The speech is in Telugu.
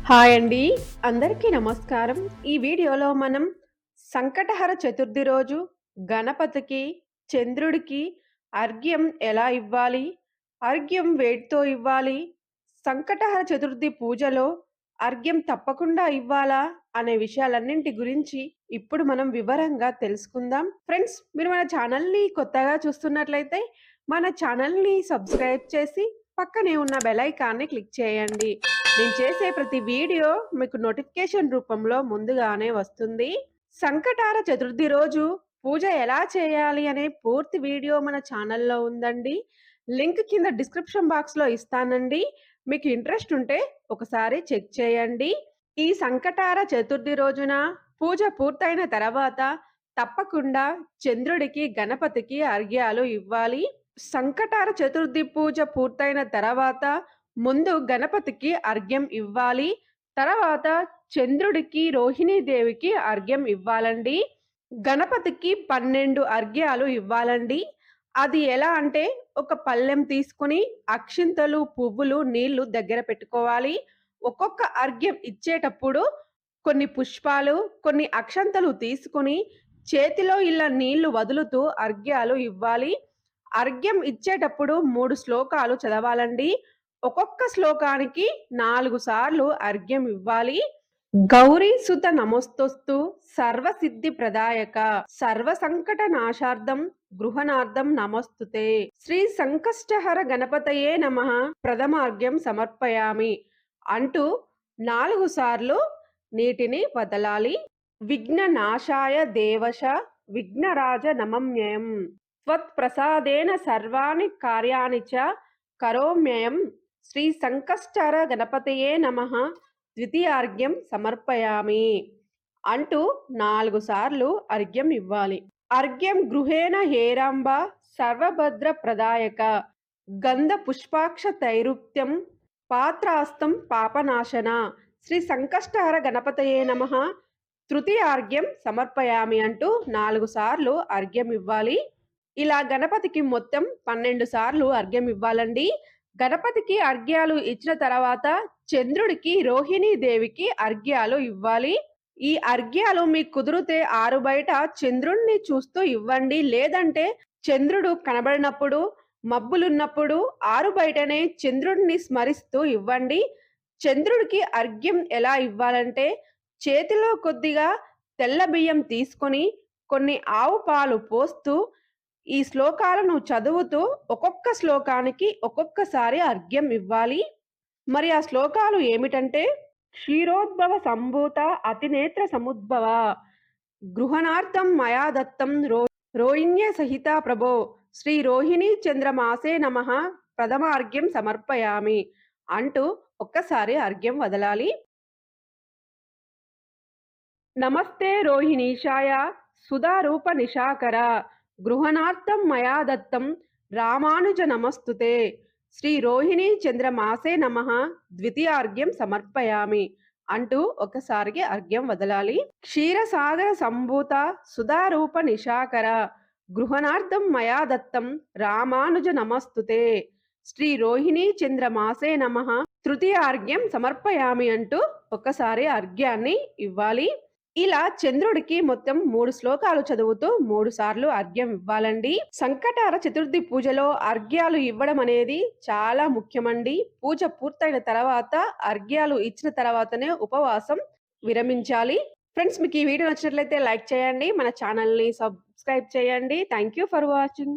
హాయ్ అండి, అందరికీ నమస్కారం. ఈ వీడియోలో మనం సంకటహర చతుర్థి రోజు గణపతికి, చంద్రుడికి అర్ఘ్యం ఎలా ఇవ్వాలి, అర్ఘ్యం వేటితో ఇవ్వాలి, సంకటహర చతుర్థి పూజలో అర్ఘ్యం తప్పకుండా ఇవ్వాలా అనే విషయాలన్నింటి గురించి ఇప్పుడు మనం వివరంగా తెలుసుకుందాం. ఫ్రెండ్స్, మీరు మన ఛానల్ని కొత్తగా చూస్తున్నట్లయితే మన ఛానల్ని సబ్స్క్రైబ్ చేసి పక్కనే ఉన్న బెల్ ఐకాన్ని క్లిక్ చేయండి. నేను చేసే ప్రతి వీడియో మీకు నోటిఫికేషన్ రూపంలో ముందుగానే వస్తుంది. సంకటార చతుర్థి రోజు పూజ ఎలా చేయాలి అనే పూర్తి వీడియో మన ఛానల్లో ఉందండి. లింక్ కింద డిస్క్రిప్షన్ బాక్స్లో ఇస్తానండి. మీకు ఇంట్రెస్ట్ ఉంటే ఒకసారి చెక్ చేయండి. ఈ సంకటార చతుర్థి రోజున పూజ పూర్తయిన తర్వాత తప్పకుండా చంద్రుడికి, గణపతికి అర్ఘ్యాలు ఇవ్వాలి. సంకటార చతుర్థి పూజ పూర్తయిన తర్వాత ముందు గణపతికి అర్ఘ్యం ఇవ్వాలి. తర్వాత చంద్రుడికి, రోహిణీదేవికి అర్ఘ్యం ఇవ్వాలండి. గణపతికి 12 అర్ఘ్యాలు ఇవ్వాలండి. అది ఎలా అంటే, ఒక పళ్ళెం తీసుకుని అక్షింతలు, పువ్వులు, నీళ్లు దగ్గర పెట్టుకోవాలి. ఒక్కొక్క అర్ఘ్యం ఇచ్చేటప్పుడు కొన్ని పుష్పాలు, కొన్ని అక్షంతలు తీసుకుని చేతిలో ఇలా నీళ్లు వదులుతూ అర్ఘ్యాలు ఇవ్వాలి. అర్ఘ్యం ఇచ్చేటప్పుడు 3 శ్లోకాలు చదవాలండి. ఒక్కొక్క శ్లోకానికి 4 సార్లు అర్ఘ్యం ఇవ్వాలి. గౌరీ సుత నమోస్తోస్తు సర్వసిద్ధి ప్రదాయక సర్వ సంకట నాశార్థం గృహనార్థం నమస్తుతే శ్రీ సంకష్టహర గణపతయే నమః ప్రథమార్ఘ్యం సమర్పయామి అంటూ 4 సార్లు నీటిని వదలాలి. విఘ్న నాశాయ దేవశ విఘ్నరాజ నమమ్యయం త్వత్ప్రసాదేన సర్వాణి కార్యాణి చ కరోమ్యయం శ్రీ సంకష్టహర గణపతయే నమః ద్వితీయార్ఘ్యం సమర్పయామి అంటూ 4 సార్లు అర్ఘ్యం ఇవ్వాలి. అర్ఘ్యం గృహేణ హేరాంబ సర్వభద్ర ప్రదాయక గంధ పుష్పాక్ష తైరుప్త్యం పాత్రాస్తం పాపనాశన శ్రీ సంకష్టహర గణపతయే నమః తృతీయార్ఘ్యం సమర్పయామి అంటూ 4 సార్లు అర్ఘ్యం ఇవ్వాలి. ఇలా గణపతికి మొత్తం 12 సార్లు అర్ఘ్యం ఇవ్వాలండి. గణపతికి అర్ఘ్యాలు ఇచ్చిన తర్వాత చంద్రుడికి, రోహిణీదేవికి అర్ఘ్యాలు ఇవ్వాలి. ఈ అర్ఘ్యాలు మీకు కుదిరితే ఆరు బయట చంద్రుడిని చూస్తూ ఇవ్వండి. లేదంటే చంద్రుడు కనబడినప్పుడు, మబ్బులున్నప్పుడు ఆరు బయటనే చంద్రుడిని స్మరిస్తూ ఇవ్వండి. చంద్రుడికి అర్ఘ్యం ఎలా ఇవ్వాలంటే, చేతిలో కొద్దిగా తెల్ల బియ్యం తీసుకొని కొన్ని ఆవు పాలు పోస్తూ ఈ శ్లోకాలను చదువుతూ ఒక్కొక్క శ్లోకానికి ఒక్కొక్కసారి అర్ఘ్యం ఇవ్వాలి. మరి ఆ శ్లోకాలు ఏమిటంటే, క్షీరోద్భవ సంభూత అతినేత్ర సముద్భవ గృహనార్థం మయా దత్తం రోహిణ్య సహిత ప్రభో శ్రీ రోహిణీ చంద్రమాసే నమః ప్రథమార్ఘ్యం సమర్పయామి అంటూ ఒక్కసారి అర్ఘ్యం వదలాలి. నమస్తే రోహిణీశాయ సుధారూప నిశాకర గృహనార్థం మయా దత్తం రామానుజ నమస్తుతే శ్రీ రోహిణీ చంద్రమాసే నమః ద్వితీయార్ఘ్యం సమర్పయామి అంటూ ఒకసారికి అర్ఘ్యం వదలాలి. క్షీరసాగర సంభూత సుధారూప నిశాకర గృహనార్థం మయా దత్తం రామానుజ నమస్తుతే శ్రీ రోహిణీ చంద్రమాసే నమః తృతీయార్ఘ్యం సమర్పయామి అంటూ ఒకసారి అర్ఘ్యాన్ని ఇవ్వాలి. ఇలా చంద్రుడికి మొత్తం 3 శ్లోకాలు చదువుతూ 3 సార్లు అర్ఘ్యం ఇవ్వాలండి. సంకటార చతుర్థి పూజలో అర్ఘ్యాలు ఇవ్వడం అనేది చాలా ముఖ్యమండి. పూజ పూర్తయిన తర్వాత అర్ఘ్యాలు ఇచ్చిన తర్వాతనే ఉపవాసం విరమించాలి. ఫ్రెండ్స్, మీకు ఈ వీడియో నచ్చినట్లయితే లైక్ చేయండి, మన ఛానల్ని సబ్స్క్రైబ్ చేయండి. Thank you for watching.